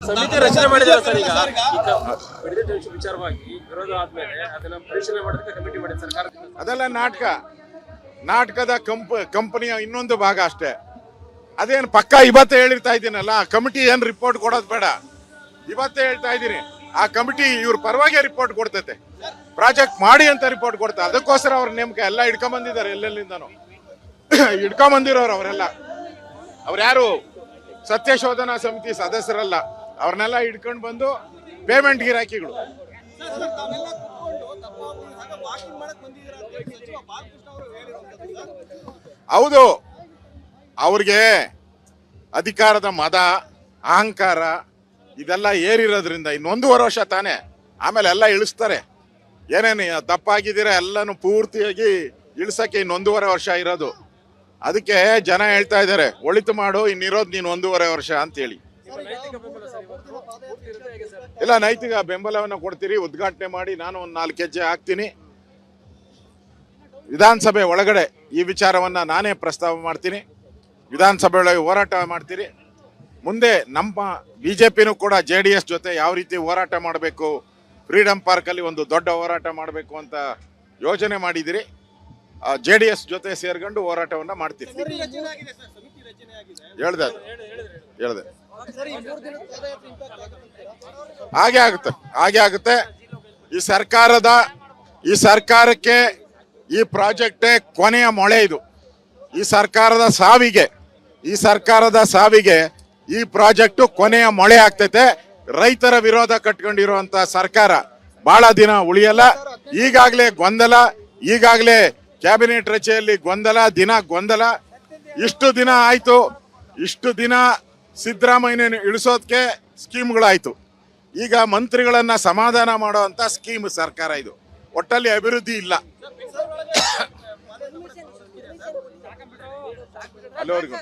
ಸಮಿತಿ ರಚನೆ ಮಾಡಿದ್ದಾರೆ ಸರ್. ಈಗ ವಿಚಾರವಾಗಿ ವಿರೋಧ ಆದ್ಮೇಲೆ ಅದನ್ನ ಪರಿಶೀಲನೆ ಮಾಡೋದಕ್ಕೆ ಕಮಿಟಿ ಮಾಡಿದೆ ಸರ್ಕಾರ. ಅದೆಲ್ಲ ನಾಟಕದ ಕಂಪನಿಯ ಇನ್ನೊಂದು ಭಾಗ ಅಷ್ಟೇ. ಅದೇನು ಪಕ್ಕ ಇವತ್ತೇ ಹೇಳಿರ್ತಾ ಇದ್ದೀನಲ್ಲ, ಕಮಿಟಿ ಏನ್ ರಿಪೋರ್ಟ್ ಕೊಡೋದು ಬೇಡ, ಇವತ್ತೇ ಹೇಳ್ತಾ ಇದ್ದೀನಿ. ಆ ಕಮಿಟಿ ಇವ್ರ ಪರವಾಗಿ ರಿಪೋರ್ಟ್ ಕೊಡ್ತೈತೆ, ಪ್ರಾಜೆಕ್ಟ್ ಮಾಡಿ ಅಂತ ರಿಪೋರ್ಟ್ ಕೊಡ್ತಾ. ಅದಕ್ಕೋಸ್ಕರ ಅವ್ರ ನೇಮಕ ಎಲ್ಲ ಹಿಡ್ಕೊಂಬಂದಿದ್ದಾರೆ, ಎಲ್ಲೆಲ್ಲಿಂದನೂ ಹಿಡ್ಕೊಂಬಂದಿರೋರು ಅವರೆಲ್ಲ. ಅವ್ರ್ಯಾರು ಸತ್ಯಶೋಧನಾ ಸಮಿತಿ ಸದಸ್ಯರಲ್ಲ, ಅವ್ರನ್ನೆಲ್ಲ ಹಿಡ್ಕೊಂಡು ಬಂದು ಪೇಮೆಂಟ್ ಗಿರಾಕಿಗಳು. ಹೌದು, ಅವ್ರಿಗೆ ಅಧಿಕಾರದ ಮದ ಅಹಂಕಾರ ಇದೆಲ್ಲ ಏರಿರೋದ್ರಿಂದ ಇನ್ನೊಂದೂವರೆ ವರ್ಷ ತಾನೆ, ಆಮೇಲೆ ಎಲ್ಲ ಇಳಿಸ್ತಾರೆ. ಏನೇನು ದಪ್ಪ ಆಗಿದ್ದೀರಾ ಎಲ್ಲನೂ ಪೂರ್ತಿಯಾಗಿ ಇಳಿಸಕ್ಕೆ ಇನ್ನೊಂದೂವರೆ ವರ್ಷ ಇರೋದು. ಅದಕ್ಕೆ ಜನ ಹೇಳ್ತಾ ಇದ್ದಾರೆ, ಒಳಿತು ಮಾಡು, ಇನ್ನಿರೋದು ನೀನು 1.5 ವರ್ಷ ಅಂತೇಳಿ. ಇಲ್ಲ, ನೈತಿಕ ಬೆಂಬಲವನ್ನು ಕೊಡ್ತೀರಿ, ಉದ್ಘಾಟನೆ ಮಾಡಿ ನಾನು ಒಂದು 4 ಹೆಜ್ಜೆ ಹಾಕ್ತೀನಿ. ವಿಧಾನಸಭೆ ಒಳಗಡೆ ಈ ವಿಚಾರವನ್ನ ನಾನೇ ಪ್ರಸ್ತಾವ ಮಾಡ್ತೀನಿ, ವಿಧಾನಸಭೆ ಒಳಗೆ ಹೋರಾಟ ಮಾಡ್ತೀರಿ. ಮುಂದೆ ನಮ್ಮ ಬಿಜೆಪಿನೂ ಕೂಡ JDS ಜೊತೆ ಯಾವ ರೀತಿ ಹೋರಾಟ ಮಾಡಬೇಕು, ಫ್ರೀಡಂ ಪಾರ್ಕಲ್ಲಿ ಒಂದು ದೊಡ್ಡ ಹೋರಾಟ ಮಾಡಬೇಕು ಅಂತ ಯೋಜನೆ ಮಾಡಿದಿರಿ. JDS ಜೊತೆ ಸೇರ್ಕೊಂಡು ಹೋರಾಟವನ್ನ ಮಾಡ್ತೀರಿ. ಹೇಳ್ದೆ ಹಾಗೆ ಆಗುತ್ತೆ. ಈ ಸರ್ಕಾರಕ್ಕೆ ಈ ಪ್ರಾಜೆಕ್ಟೇ ಕೊನೆಯ ಮೊಳೆ. ಇದು ಈ ಸರ್ಕಾರದ ಸಾವಿಗೆ ಈ ಪ್ರಾಜೆಕ್ಟ್ ಕೊನೆಯ ಮೊಳೆ ಆಗ್ತೈತೆ. ರೈತರ ವಿರೋಧ ಕಟ್ಕೊಂಡಿರುವಂತ ಸರ್ಕಾರ ಬಹಳ ದಿನ ಉಳಿಯಲ್ಲ. ಈಗಾಗಲೇ ಕ್ಯಾಬಿನೆಟ್ ರಚನೆಯಲ್ಲಿ ಗೊಂದಲ. ಇಷ್ಟು ದಿನ ಆಯ್ತು, ಇಷ್ಟು ದಿನ ಸಿದ್ದರಾಮಯ್ಯನ ಇಳಿಸೋದಕ್ಕೆ ಸ್ಕೀಮ್ಗಳಾಯ್ತು. ಈಗ ಮಂತ್ರಿಗಳನ್ನ ಸಮಾಧಾನ ಮಾಡುವಂತ ಸ್ಕೀಮ್ ಸರ್ಕಾರ ಇದು. ಒಟ್ಟಲ್ಲಿ ಅಭಿವೃದ್ಧಿ ಇಲ್ಲ. ಅಲ್ಲಿವರೆಗೂ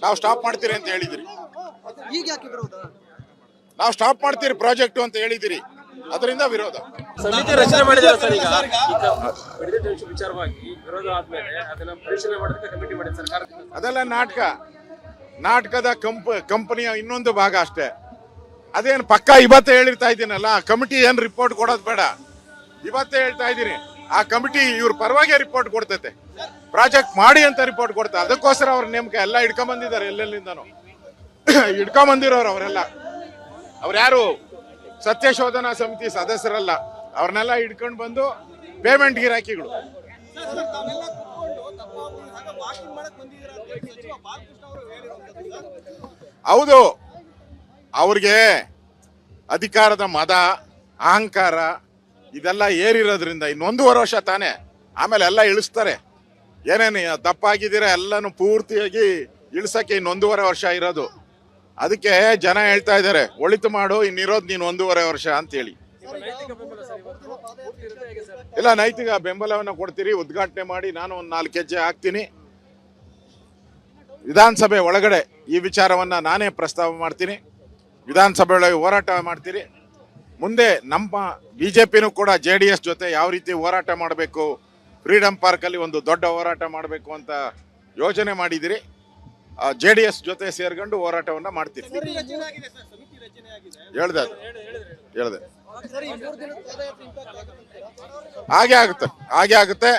ನಾವು ಸ್ಟಾಪ್ ಮಾಡ್ತೀರಿ ಅಂತ ಹೇಳಿದಿರಿ. ನಾವು ಸ್ಟಾಪ್ ಮಾಡ್ತೀರಿ ಪ್ರಾಜೆಕ್ಟ್ ಅಂತ ಹೇಳಿದಿರಿ, ಅದರಿಂದ ವಿರೋಧ. ಸಮಿತಿ ರಚನೆ ಮಾಡಿದ್ದಾರೆ ಸರ್. ಈಗ ವಿಚಾರವಾಗಿ ವಿರೋಧ ಆದ್ಮೇಲೆ ಅದನ್ನ ಪರಿಶೀಲನೆ ಮಾಡೋದಕ್ಕೆ ಕಮಿಟಿ ಮಾಡಿದೆ ಸರ್ಕಾರ. ಅದೆಲ್ಲ ನಾಟಕದ ಕಂಪನಿಯ ಇನ್ನೊಂದು ಭಾಗ ಅಷ್ಟೇ. ಅದೇನು ಪಕ್ಕ ಇವತ್ತೇ ಹೇಳಿರ್ತಾ ಇದ್ದೀನಲ್ಲ, ಕಮಿಟಿ ಏನ್ ರಿಪೋರ್ಟ್ ಕೊಡೋದು ಬೇಡ, ಇವತ್ತೇ ಹೇಳ್ತಾ ಇದ್ದೀನಿ. ಆ ಕಮಿಟಿ ಇವ್ರ ಪರವಾಗಿ ರಿಪೋರ್ಟ್ ಕೊಡ್ತೈತೆ, ಪ್ರಾಜೆಕ್ಟ್ ಮಾಡಿ ಅಂತ ರಿಪೋರ್ಟ್ ಕೊಡ್ತಾ. ಅದಕ್ಕೋಸ್ಕರ ಅವ್ರ ನೇಮಕ ಎಲ್ಲ ಹಿಡ್ಕೊಂಬಂದಿದ್ದಾರೆ, ಎಲ್ಲೆಲ್ಲಿಂದನೂ ಹಿಡ್ಕೊಂಬಂದಿರೋರು ಅವರೆಲ್ಲ. ಅವ್ರ್ಯಾರು ಸತ್ಯಶೋಧನಾ ಸಮಿತಿ ಸದಸ್ಯರಲ್ಲ, ಅವ್ರನ್ನೆಲ್ಲ ಹಿಡ್ಕೊಂಡು ಬಂದು ಪೇಮೆಂಟ್ ಗಿರಾಕಿಗಳು. ಹೌದು, ಅವ್ರಿಗೆ ಅಧಿಕಾರದ ಮದ ಅಹಂಕಾರ ಇದೆಲ್ಲ ಏರಿರೋದ್ರಿಂದ ಇನ್ನೊಂದೂವರೆ ವರ್ಷ ತಾನೆ, ಆಮೇಲೆ ಎಲ್ಲ ಇಳಿಸ್ತಾರೆ. ಏನೇನು ದಪ್ಪ ಆಗಿದ್ದೀರಾ ಎಲ್ಲನೂ ಪೂರ್ತಿಯಾಗಿ ಇಳಿಸಕ್ಕೆ ಇನ್ನೊಂದೂವರೆ ವರ್ಷ ಇರೋದು. ಅದಕ್ಕೆ ಜನ ಹೇಳ್ತಾ ಇದ್ದಾರೆ, ಒಳಿತು ಮಾಡು, ಇನ್ನಿರೋದು ನೀನು 1.5 ವರ್ಷ ಅಂತೇಳಿ. ಇಲ್ಲ, ನೈತಿಕ ಬೆಂಬಲವನ್ನು ಕೊಡ್ತೀರಿ, ಉದ್ಘಾಟನೆ ಮಾಡಿ ನಾನು ಒಂದು 4 ಹೆಜ್ಜೆ ಹಾಕ್ತೀನಿ. ವಿಧಾನಸಭೆ ಒಳಗಡೆ ಈ ವಿಚಾರವನ್ನ ನಾನೇ ಪ್ರಸ್ತಾವ ಮಾಡ್ತೀನಿ, ವಿಧಾನಸಭೆ ಒಳಗೆ ಹೋರಾಟ ಮಾಡ್ತೀರಿ. ಮುಂದೆ ನಮ್ಮ ಬಿಜೆಪಿನೂ ಕೂಡ JDS ಜೊತೆ ಯಾವ ರೀತಿ ಹೋರಾಟ ಮಾಡಬೇಕು, ಫ್ರೀಡಂ ಪಾರ್ಕಲ್ಲಿ ಒಂದು ದೊಡ್ಡ ಹೋರಾಟ ಮಾಡಬೇಕು ಅಂತ ಯೋಜನೆ ಮಾಡಿದಿರಿ. JDS ಜೊತೆ ಸೇರ್ಕೊಂಡು ಹೋರಾಟವನ್ನ ಮಾಡ್ತೀರಿ. ಹೇಳ್ದೆ ಹಾಗೆ ಆಗುತ್ತೆ.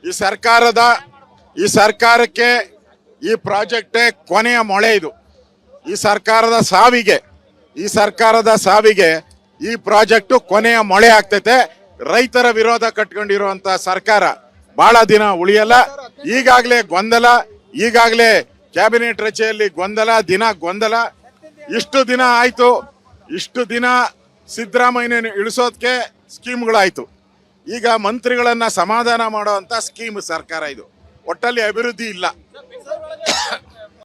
ಈ ಸರ್ಕಾರಕ್ಕೆ ಈ ಪ್ರಾಜೆಕ್ಟೇ ಕೊನೆಯ ಮೊಳೆ. ಇದು ಈ ಸರ್ಕಾರದ ಸಾವಿಗೆ ಈ ಪ್ರಾಜೆಕ್ಟ್ ಕೊನೆಯ ಮೊಳೆ ಆಗ್ತೈತೆ. ರೈತರ ವಿರೋಧ ಕಟ್ಕೊಂಡಿರುವಂತ ಸರ್ಕಾರ ಬಹಳ ದಿನ ಉಳಿಯಲ್ಲ. ಈಗಾಗಲೇ ಕ್ಯಾಬಿನೆಟ್ ರಚನೆಯಲ್ಲಿ ಗೊಂದಲ. ಇಷ್ಟು ದಿನ ಆಯ್ತು, ಇಷ್ಟು ದಿನ ಸಿದ್ದರಾಮಯ್ಯನ ಇಳಿಸೋದಕ್ಕೆ ಸ್ಕೀಮ್ಗಳಾಯ್ತು. ಈಗ ಮಂತ್ರಿಗಳನ್ನ ಸಮಾಧಾನ ಮಾಡುವಂತ ಸ್ಕೀಮ್ ಸರ್ಕಾರ ಇದು. ಒಟ್ಟಲ್ಲಿ ಅಭಿವೃದ್ಧಿ ಇಲ್ಲ.